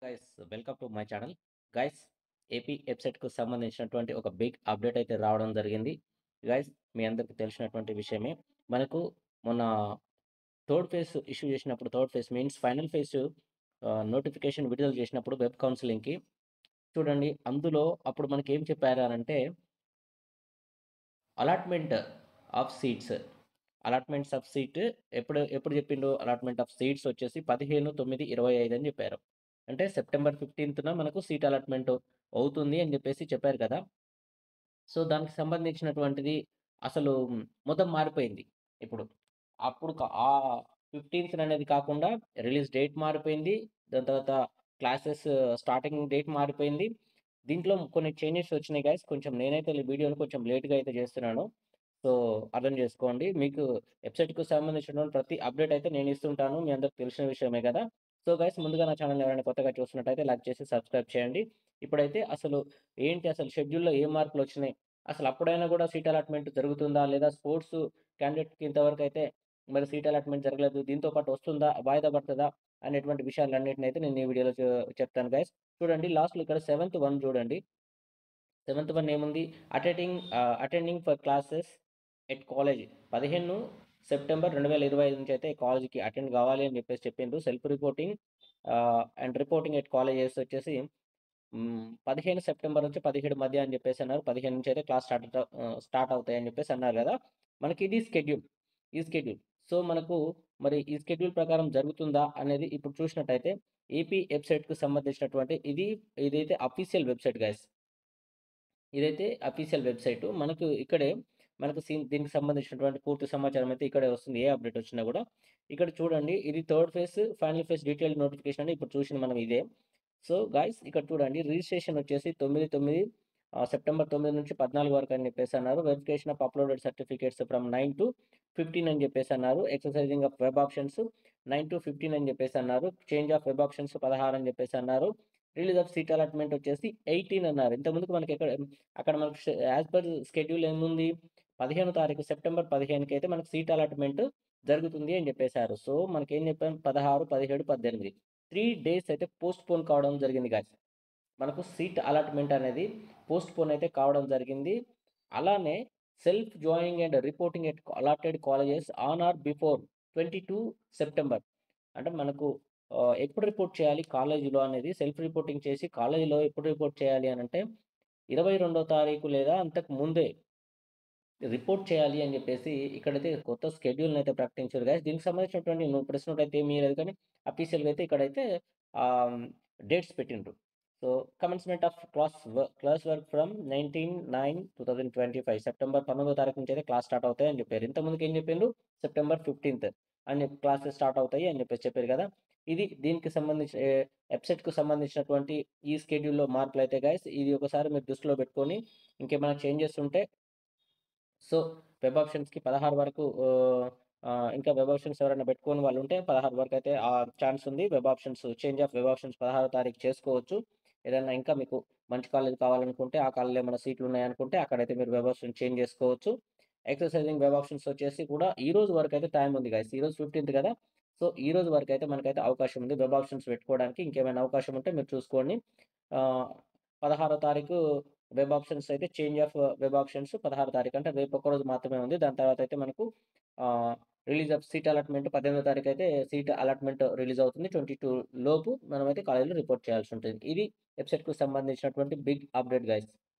Guys welcome to my channel. Guys AP వెబ్సైట్‌కు సంబంధించినటువంటి ఒక బిగ్ అప్డేట్ అయితే రావడం జరిగింది. గైస్ మీ అందరికీ తెలిసినటువంటి విషయమే. మనకు మొన్న థర్డ్ ఫేజ్ ఇష్యూ చేసినప్పుడు third phase means final phase notification విడుదల చేసినప్పుడు వెబ్ కౌన్సెలింగ్‌కి చూడండి అందులో అప్పుడు మనకేం చెప్పారు అనంటే allotment of seats. Allotments of seat ఎప్పుడు ఎప్పుడు చెప్పిండు? అలాట్‌మెంట్ ఆఫ్ సీట్స్ వచ్చేసి 15/9/25 అని చెప్పారు. అంటే సెప్టెంబర్ 15న మనకు సీట్ అలాట్‌మెంట్ అవుతుంది అని చెప్పేసి చెప్పారు కదా! సో, దానికి సంబంధించినటువంటిది అసలు మొత్తం మారిపోయింది. ఇప్పుడు. అప్పుడు ఆ 15థ్ అనేది కాకుండా రిలీజ్ డేట్ మారిపోయింది. దాని తర్వాత క్లాసెస్ స్టార్టింగ్ డేట్ మారిపోయింది. దీంట్లో కొన్ని చేంజెస్ వచ్చినాయి గైస్. కొంచెం నేనైతే ఈ వీడియోని కొంచెం లేట్‌గా అయితే చేస్తున్నాను. సో, అర్థం చేసుకోండి. మీకు వెబ్‌సైట్‌కి సంబంధించినటువంటి ప్రతి అప్డేట్ అయితే నేను ఇస్తుంటాను. మీ అందరికి తెలిసిన విషయమే కదా! సో, గైస్ ముందుగా నా ఛానెల్‌ని ఎవరైనా కొత్తగా చూస్తున్నట్టయితే లైక్ చేసి సబ్స్క్రైబ్ చేయండి. ఇప్పుడైతే అసలు ఏంటి అసలు షెడ్యూల్‌లో ఏ మార్పులొచ్చినాయి? అసలు అప్పుడైనా కూడా సీట్ అలాట్‌మెంట్ జరుగుతుందా? లేదా స్పోర్ట్స్ క్యాండిడేట్‌కి ఇంతవరకైతే మరి సీట్ అలాట్‌మెంట్ జరగలేదు. దీంతో పాటు వస్తుందా? వాయిదా పడతదా? అనేటువంటి విషయాలన్నిటినైతే నేను ఈ వీడియోలో చెప్తాను గైస్. చూడండి లాస్ట్‌లో ఇక్కడ సెవెంత్ వన్ చూడండి. సెవెంత్ వన్ ఏముంది? Attending for classes at college 15 September 2025 నుంచి అయితే కాలేజ్‌కి అటెండ్ కావాలి అని చెప్పేసి చెప్పిండ్రు. Self reporting and reporting at colleges వచ్చేసి 15 సెప్టెంబర్ నుంచి 17 మధ్య అని చెప్పేసి అన్నారు. 15 నుంచి అయితే క్లాస్ స్టార్ట్ అవుతాయని చెప్పేసి అన్నారు గదా! మనకి ఇది స్కెడ్యూల్. ఈ స్కెడ్యూల్. సో, మనకు మరి ఈ స్కెడ్యూల్ ప్రకారం జరుగుతుందా అనేది ఇప్పుడు చూసినట్టయితే ఏపీ వెబ్‌సైట్‌కి సంబంధించినటువంటి ఇదైతే అఫీషియల్ వెబ్‌సైట్ గైస్. ఇదైతే అఫీషియల్ వెబ్‌సైటు. మనకు ఇక్కడే మనకు దీనికి సంబంధించినటువంటి పూర్తి సమాచారం అయితే ఇక్కడే వస్తుంది. ఏ అప్డేట్ వచ్చినా గూడా. ఇక్కడ చూడండి ఇది third phase, final phase detailed notification అని ఇప్పుడు చూసింది మనం ఇదే. సో, గైస్ ఇక్కడ చూడండి రిజిస్ట్రేషన్ వచ్చేసి 9 సెప్టెంబర్ 9 నుంచి 14 వరకు అని చెప్పేసన్నారు. Verification of uploaded certificates from 9-15 అని చెప్పేసన్నారు. ఎక్సర్సైజింగ్ ఆఫ్ వెబ్ ఆప్షన్స్ 9-15 అని చెప్పేసన్నారు. చేంజ్ ఆఫ్ వెబ్ ఆప్షన్స్ 16 అని చెప్పేసన్నారు. రిలీజ్ ఆఫ్ సీట్ అలాట్‌మెంట్ వచ్చేసి 18 అన్నారు. ఇంతకుముందుకు మనకి అక్కడ మనకు యాస్ పర్ షెడ్యూల్ ఏముంది? 15 తారీఖు సెప్టెంబర్ 15కి అయితే మనకు సీట్ అలాట్‌మెంట్ జరుగుతుంది అని చెప్పేసారు. సో, మనకేం చెప్పాం 16, 17, 18 3 డేస్ అయితే పోస్ట్‌పోన్ కావడం జరిగింది గాయ్స్. మనకు సీట్ అలాట్‌మెంట్ అనేది పోస్ట్‌పోన్ అయితే కావడం జరిగింది. అలానే self joining and reporting at allotted colleges on are before 22 September. అంటే మనకు ఎప్పుడు రిపోర్ట్ చేయాలి కాలేజీలో అనేది సెల్ఫ్ రిపోర్టింగ్ చేసి కాలేజీలో ఎప్పుడు రిపోర్ట్ చేయాలి అనంటే 22 తారీఖు లేదా అంతకు ముందే రిపోర్ట్ చేయాలి అని జెప్పేసి ఇక్కడైతే కొత్త షెడ్యూల్‌నైతే ప్రకటించారు గైస్. దీనికి సంబంధించినటువంటి ప్రెస్ నోట్ అయితే ఏమి ఇయ్యలేదు కానీ అఫీషియల్‌గా అయితే ఇక్కడైతే ఆహ్, డేట్స్ పెట్టిండ్రు. So, commencement of class work from 19/9/2025 September 19వ తారీఖు నుంచి అయితే క్లాస్ స్టార్ట్ అవుతాయి అని జెప్పారు. ఇంతకుముందుకు ఏం జెప్పిండ్రు? సెప్టెంబర్ 15థ్ అని క్లాసెస్ స్టార్ట్ అవుతాయి అని జెప్పేసి చెప్పారు గదా! ఇది దీనికి సంబంధించి వెబ్‌సైట్‌కు సంబంధించినటువంటి ఈ షెడ్యూల్‌లో మార్పులైతే గైస్ ఇది ఒకసారి మీరు దృష్టిలో పెట్టుకొని ఇంకేమైనా చేంజెస్ ఉంటే సో, వెబ్ ఆప్షన్స్‌కి 16 వరకు ఇంకా వెబ్ ఆప్షన్స్ ఎవరైనా పెట్టుకోని వాళ్ళుంటే 16 వరకైతే ఛాన్స్ ఉంది. Web options change of web options 16 తారీఖు చేసుకోవచ్చు. ఏదన్నా ఇంకా మీకు మంచి కాలేజ్ కావాలనుకుంటే, ఆ కాలేజ్‌లో ఏమైనా సీట్లున్నాయనుకుంటే అక్కడైతే మీరు వెబ్ ఆప్షన్ చేంజ్ చేసుకోవచ్చు. ఎక్సర్సైజింగ్ వెబ్ ఆప్షన్స్ వచ్చేసి కూడా ఈ రోజు వరకైతే టైమ్ ఉంది గైస్. ఈరోజు 15థ్ కదా! సో, ఈ రోజు వరకైతే మనకైతే అవకాశం ఉంది. వెబ్ ఆప్షన్స్ పెట్టుకోవడానికి ఇంకేమైనా అవకాశం ఉంటే మీరు చూసుకోండి. ఆహ్, 16 తారీఖు వెబ్ ఆప్షన్స్ అయితే చేంజ్ ఆఫ్ వెబ్ ఆప్షన్స్ 16 తారీఖు అంటే రేపు ఒక్కరోజు మాత్రమే ఉంది. దాని తర్వాత అయితే మనకు ఆహ్, రిలీజ్ ఆఫ్ సీట్ అలాట్‌మెంట్ 18వ తారీఖు అయితే సీట్ అలాట్‌మెంట్ రిలీజ్ అవుతుంది. 22 లోపు మనమైతే కాలేజ్‌లో రిపోర్ట్ చేయాల్సి ఉంటుంది. ఇది వెబ్‌సైట్‌కి సంబంధించినటువంటి బిగ్ అప్డేట్ గైస్.